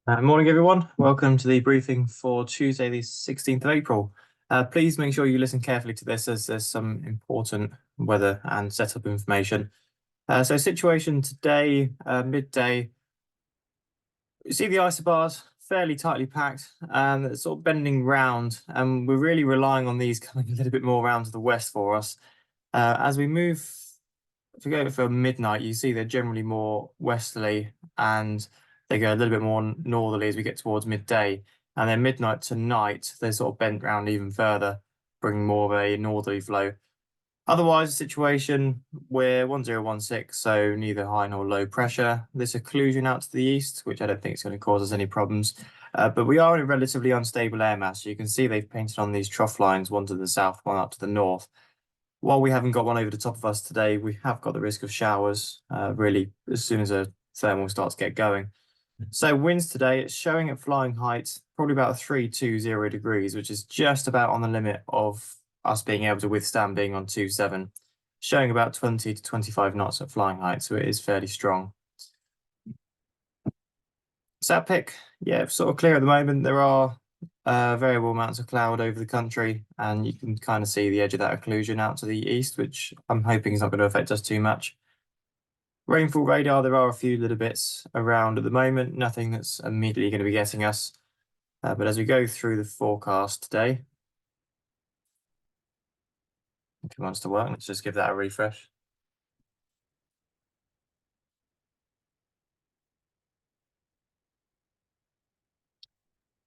Morning, everyone. Welcome to the briefing for Tuesday, the 16th of April. Please make sure you listen carefully to this as there's some important weather and setup information. So situation today, midday, you see the isobars fairly tightly packed and it's sort of bending round, and we're really relying on these coming a little bit more around to the west for us. As we move, if we go for midnight, you see they're generally more westerly and they go a little bit more northerly as we get towards midday. And then midnight to night, they sort of bend round even further, bringing more of a northerly flow. Otherwise, the situation, we're 1016, so neither high nor low pressure. This occlusion out to the east, which I don't think is going to cause us any problems. But we are in a relatively unstable air mass. You can see they've painted on these trough lines, one to the south, one up to the north. While we haven't got one over the top of us today, we have got the risk of showers, really, as soon as a thermal starts to get going. So winds today, it's showing at flying height, probably about 320 degrees, which is just about on the limit of us being able to withstand being on 27, showing about 20 to 25 knots at flying height, so it is fairly strong. Sat pick, yeah, sort of clear at the moment. There are variable amounts of cloud over the country, and you can kind of see the edge of that occlusion out to the east, which I'm hoping is not going to affect us too much. Rainfall radar, there are a few little bits around at the moment, nothing that's immediately going to be getting us. But as we go through the forecast today, if it wants to work, let's just give that a refresh.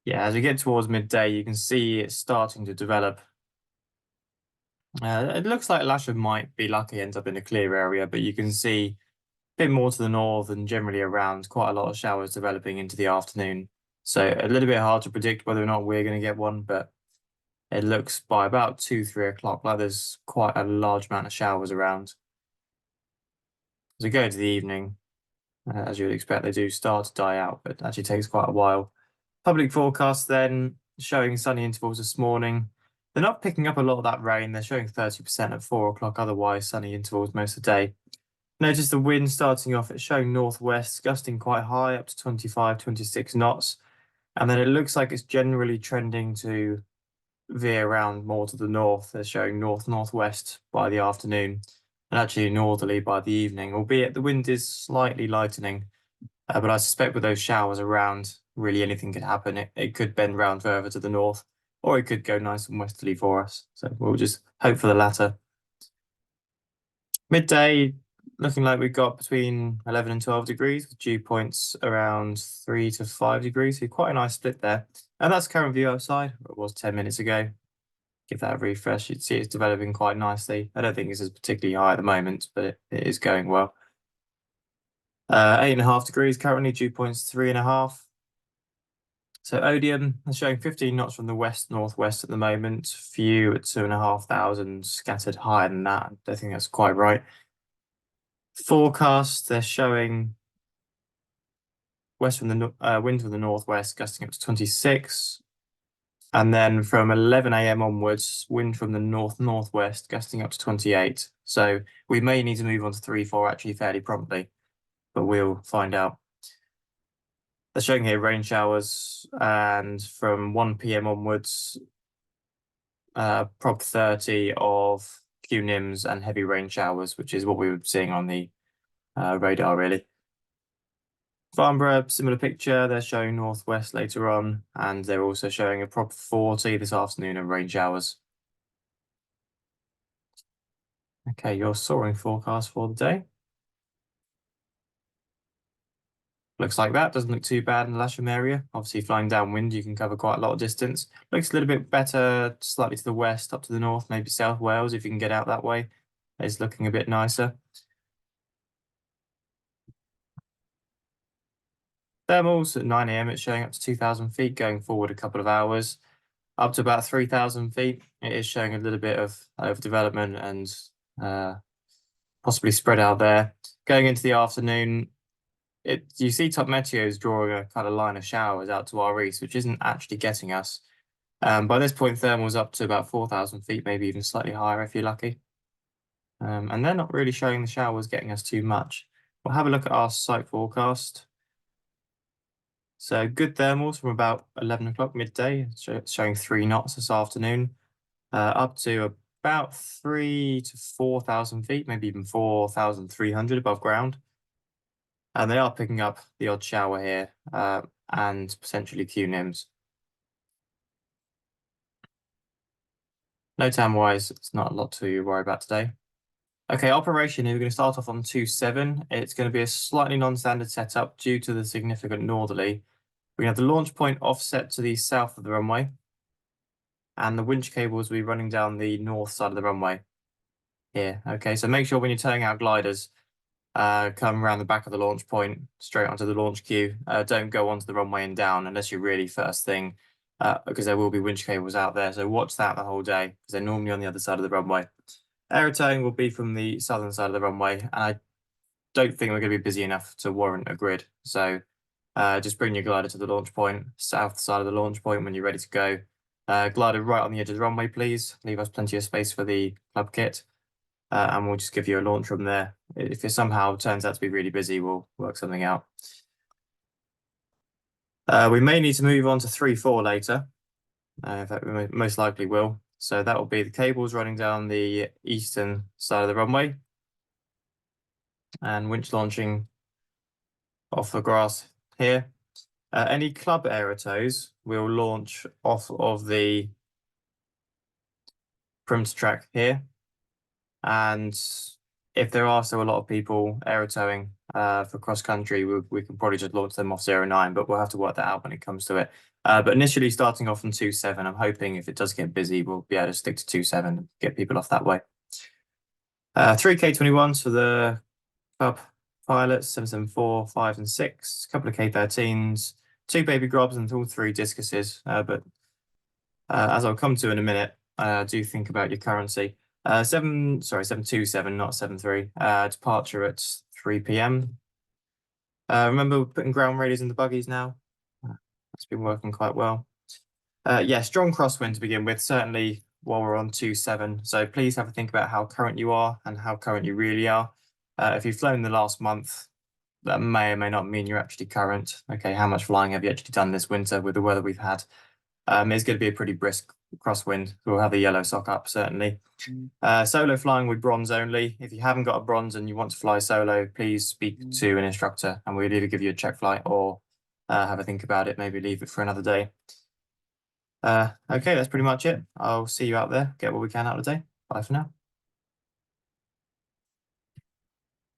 Yeah, as we get towards midday, you can see it's starting to develop. It looks like Lasham might be lucky, ends up in a clear area, but you can see a bit more to the north and generally around, quite a lot of showers developing into the afternoon. So a little bit hard to predict whether or not we're going to get one, but it looks by about 2, 3 o'clock like there's quite a large amount of showers around. As we go to the evening, as you would expect, they do start to die out, but actually takes quite a while. Public forecast then showing sunny intervals this morning. They're not picking up a lot of that rain. They're showing 30% at 4 o'clock, otherwise sunny intervals most of the day. Notice the wind starting off, it's showing northwest, gusting quite high up to 25, 26 knots. And then it looks like it's generally trending to veer around more to the north. They're showing north-northwest by the afternoon and actually northerly by the evening, albeit the wind is slightly lightening. But I suspect with those showers around, really anything could happen. It could bend round further to the north, or it could go nice and westerly for us. So we'll just hope for the latter. Midday, looking like we've got between 11 and 12 degrees, with dew points around 3 to 5 degrees. So quite a nice split there. And that's current view outside. It was 10 minutes ago. Give that a refresh. You'd see it's developing quite nicely. I don't think this is particularly high at the moment, but it is going well. 8.5 degrees currently, dew points 3.5. So Odium is showing 15 knots from the west-northwest at the moment. Few at 2,500, scattered higher than that. I think that's quite right. Forecast, they're showing west from the wind from the northwest, gusting up to 26. And then from 11 a.m. onwards, wind from the north-northwest, gusting up to 28. So we may need to move on to 3-4 actually fairly promptly, but we'll find out. They're showing here rain showers, and from 1 p.m. onwards, prop 30 of QNIMs and heavy rain showers, which is what we were seeing on the radar, really. Farnborough, similar picture. They're showing northwest later on, and they're also showing a prop 40 this afternoon of rain showers. Okay, your soaring forecast for the day. Looks like that. Doesn't look too bad in the Lasham area. Obviously, flying downwind, you can cover quite a lot of distance. Looks a little bit better, slightly to the west, up to the north, maybe South Wales, if you can get out that way. It's looking a bit nicer. Thermals at 9 a.m., it's showing up to 2,000 feet, going forward a couple of hours. Up to about 3,000 feet, it is showing a little bit of overdevelopment and possibly spread out there. Going into the afternoon, you see top meteors drawing a kind of line of showers out to our east, which isn't actually getting us. By this point, thermal's up to about 4,000 feet, maybe even slightly higher if you're lucky. And they're not really showing the showers getting us too much. We'll have a look at our site forecast. So good thermals from about 11 o'clock midday, showing 3 knots this afternoon, up to about 3 to 4,000 feet, maybe even 4,300 above ground. And they are picking up the odd shower here, and potentially Q-NIMS. No time-wise, it's not a lot to worry about today. Okay, operation here, we're going to start off on 2-7. It's going to be a slightly non-standard setup due to the significant northerly. We're going to have the launch point offset to the south of the runway, and the winch cables will be running down the north side of the runway here. Okay, so make sure when you're towing out gliders, come around the back of the launch point, straight onto the launch queue. Don't go onto the runway and down unless you're really first thing, because there will be winch cables out there. So watch that the whole day, because they're normally on the other side of the runway. Aero towing will be from the southern side of the runway, and I don't think we're going to be busy enough to warrant a grid. So just bring your glider to the launch point, south side of the launch point when you're ready to go. Glider right on the edge of the runway, please. Leave us plenty of space for the club kit, and we'll just give you a launch from there. If it somehow turns out to be really busy, we'll work something out. We may need to move on to 3-4 later. In fact, we most likely will. So that will be the cables running down the eastern side of the runway and winch launching off the grass here. Any club aerotows will launch off of the perimeter track here. And if there are still a lot of people aerotowing for cross country, we can probably just launch them off 09, but we'll have to work that out when it comes to it. But initially starting off on 2-7, I'm hoping if it does get busy, we'll be able to stick to 2-7 and get people off that way. 3 K21s for the club pilots, 774, 5 and 6, a couple of K13s, 2 baby grubs and all 3 discuses. But as I'll come to in a minute, do think about your currency. 727, not 73. Departure at 3 p.m. Remember putting ground radios in the buggies now? That's been working quite well. Yeah, strong crosswind to begin with, certainly while we're on 2-7. So please have a think about how current you are and how current you really are. If you've flown the last month, that may or may not mean you're actually current. Okay, how much flying have you actually done this winter with the weather we've had? It's going to be a pretty brisk crosswind. We'll have a yellow sock up, certainly. Solo flying with bronze only. If you haven't got a bronze and you want to fly solo, please speak to an instructor and we'll either give you a check flight or have a think about it, maybe leave it for another day. Okay, that's pretty much it. I'll see you out there. Get what we can out of the day. Bye for now.